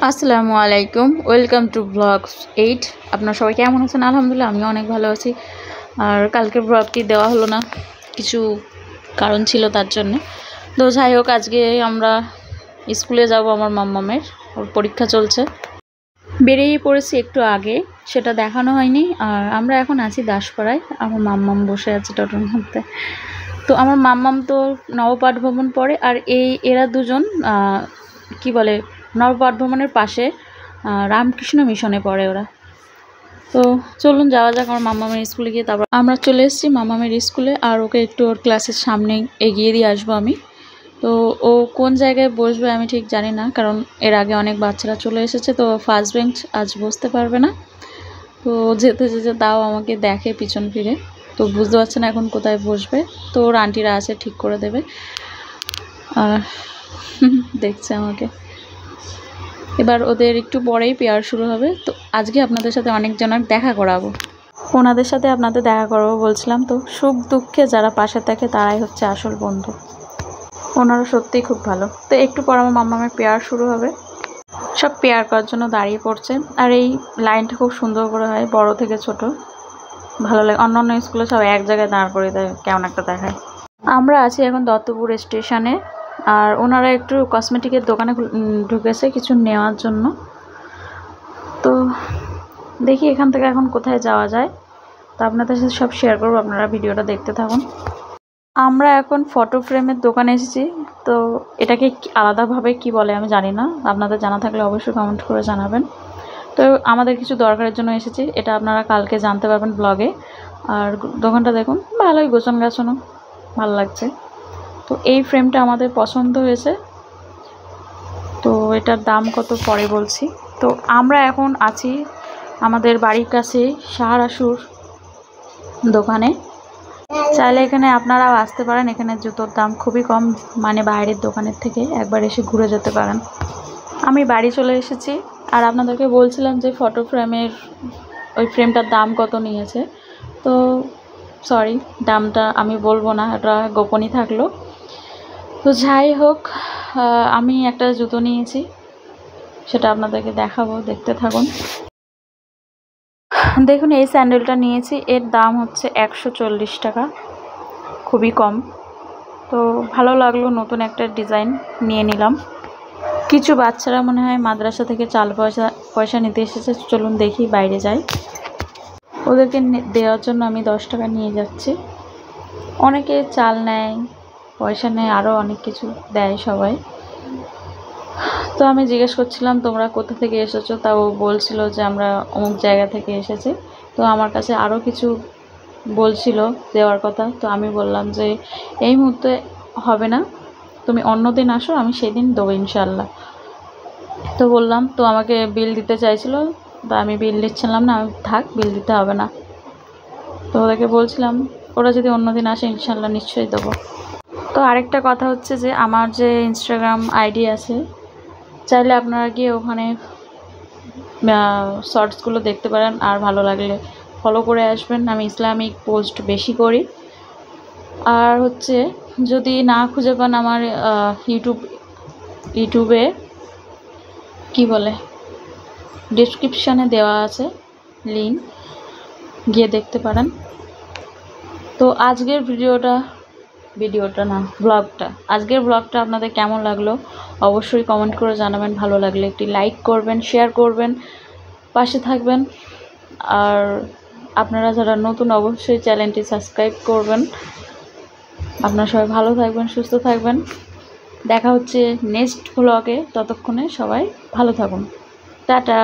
আসসালামু আলাইকুম, welcome to blogs 8। আপনারা সবাই কেমন আছেন? আলহামদুলিল্লাহ আমিও অনেক ভালো আছি। আর কালকের ব্লগটি দেওয়া হলো না, কিছু কারণ ছিল তার জন্য। তো যাই হোক, আজকে আমরা স্কুলে যাব। আমার মাম্মামের ওর পরীক্ষা চলছে, বেরিয়ে পড়েছি একটু আগে, সেটা দেখানো হয়নি। আর আমরা এখন আছি দাসপাড়ায়, আমার মাম্মাম বসে আছে টোটোর মধ্যে। তো আমার মাম্মাম তো নবপাঠ ভবন পড়ে, আর এরা দুজন কি বলে নবপাঠ ভবনের পাশে রামকৃষ্ণ মিশনে পড়ে ওরা। তো চলুন যাওয়া যাক আমার মাম্মামের স্কুলে গিয়ে। তারপর আমরা চলে এসেছি মাম্মামের স্কুলে, আর ওকে একটু ওর ক্লাসের সামনে এগিয়ে দিয়ে আসবো আমি। তো ও কোন জায়গায় বসবে আমি ঠিক জানি না, কারণ এর আগে অনেক বাচ্চারা চলে এসেছে, তো ফার্স্ট বেঞ্চ আজ বসতে পারবে না। তো যেতে যেতে তাও আমাকে দেখে পিছন ফিরে, তো বুঝতে পারছে না এখন কোথায় বসবে। তো ওর আন্টিরা আছে, ঠিক করে দেবে। আর দেখছে আমাকে। এবার ওদের একটু পরেই পেয়ার শুরু হবে। তো আজকে আপনাদের সাথে অনেকজনের দেখা করাবো, ওনাদের সাথে আপনাদের দেখা করাবো বলছিলাম। তো সুখ দুঃখে যারা পাশে থাকে তারাই হচ্ছে আসল বন্ধু। ওনারা সত্যিই খুব ভালো। তো একটু পর আমার মাম্মামের পেয়ার শুরু হবে, সব পেয়ার করার জন্য দাঁড়িয়ে পড়ছে। আর এই লাইনটা খুব সুন্দর করে হয়, বড় থেকে ছোট, ভালো লাগে। অন্য স্কুলে সব এক জায়গায় দাঁড় করে দেয়, কেমন একটা দেখায়। আমরা আছি এখন দত্তপুর স্টেশনে, আর ওনারা একটু কসমেটিকের দোকানে ঢুকেছে কিছু নেওয়ার জন্য। তো দেখি এখান থেকে এখন কোথায় যাওয়া যায়, তো আপনাদের সাথে সব শেয়ার করবো, আপনারা ভিডিওটা দেখতে থাকুন। আমরা এখন ফটো ফ্রেমের দোকানে এসেছি। তো এটাকে আলাদাভাবে কি বলে আমি জানি না, আপনাদের জানা থাকলে অবশ্যই কমেন্ট করে জানাবেন। তো আমাদের কিছু দরকারের জন্য এসেছি, এটা আপনারা কালকে জানতে পারবেন ব্লগে। আর দোকানটা দেখুন, ভালোই গোছানো গাছানো, ভালো লাগছে। তো এই ফ্রেমটা আমাদের পছন্দ হয়েছে, তো এটার দাম কত পরে বলছি। তো আমরা এখন আছি আমাদের বাড়ির কাছে শাহরাসুর দোকানে। চাইলে এখানে আপনারাও আসতে পারেন, এখানে জুতোর দাম খুবই কম, মানে বাইরের দোকানের থেকে একবার এসে ঘুরে যেতে পারেন। আমি বাড়ি চলে এসেছি, আর আপনাদেরকে বলছিলাম যে ফটো ফ্রেমের ওই ফ্রেমটার দাম কত নিয়েছে। তো সরি, দামটা আমি বলবো না, এটা গোপনই থাকলো। তো যাই হোক, আমি একটা জুতো নিয়েছি, সেটা আপনাদেরকে দেখাবো, দেখতে থাকুন। দেখুন এই স্যান্ডেলটা নিয়েছি, এর দাম হচ্ছে 140 টাকা, খুবই কম। তো ভালো লাগলো, নতুন একটা ডিজাইন নিয়ে নিলাম। কিছু বাচ্চারা মনে হয় মাদ্রাসা থেকে চাল পয়সা নিতে এসেছে, চলুন দেখি, বাইরে যাই। ওদেরকে দেওয়ার জন্য আমি 10 টাকা নিয়ে যাচ্ছি। অনেকে চাল নেয়, পয়সা নেয়, আরও অনেক কিছু দেয় সবাই। তো আমি জিজ্ঞেস করছিলাম তোমরা কোথা থেকে এসেছো, তা ও বলছিল যে আমরা অমুক জায়গা থেকে এসেছি। তো আমার কাছে আরও কিছু বলছিল দেওয়ার কথা, তো আমি বললাম যে এই মুহূর্তে হবে না, তুমি অন্য দিন আসো, আমি সেদিন দেবো ইনশাল্লাহ। তো বললাম, তো আমাকে বিল দিতে চাইছিল, তা আমি বিল দিচ্ছিলাম না, আমি থাক, বিল দিতে হবে না। তো ওদেরকে বলছিলাম ওরা যদি অন্য দিন আসে ইনশাল্লাহ নিশ্চয়ই দেবো। তো আরেকটা কথা হচ্ছে যে আমার যে ইনস্টাগ্রাম আইডি আছে, চাইলে আপনারা গিয়ে ওখানে শর্টসগুলো দেখতে পারেন, আর ভালো লাগলে ফলো করে আসবেন। আমি ইসলামিক পোস্ট বেশি করি। আর হচ্ছে যদি না খুঁজে পান, আমার ইউটিউবে কি বলে ডেসক্রিপশানে দেওয়া আছে লিঙ্ক, গিয়ে দেখতে পারেন। তো আজকের আজকের ব্লগটা আপনাদের কেমন লাগলো অবশ্যই কমেন্ট করে জানাবেন। ভালো লাগলে একটি লাইক করবেন, শেয়ার করবেন, পাশে থাকবেন। আর আপনারা যারা নতুন অবশ্যই চ্যানেলটি সাবস্ক্রাইব করবেন। আপনারা সবাই ভালো থাকবেন, সুস্থ থাকবেন। দেখা হচ্ছে নেক্সট ব্লগে, ততক্ষণে সবাই ভালো থাকুন, টাটা।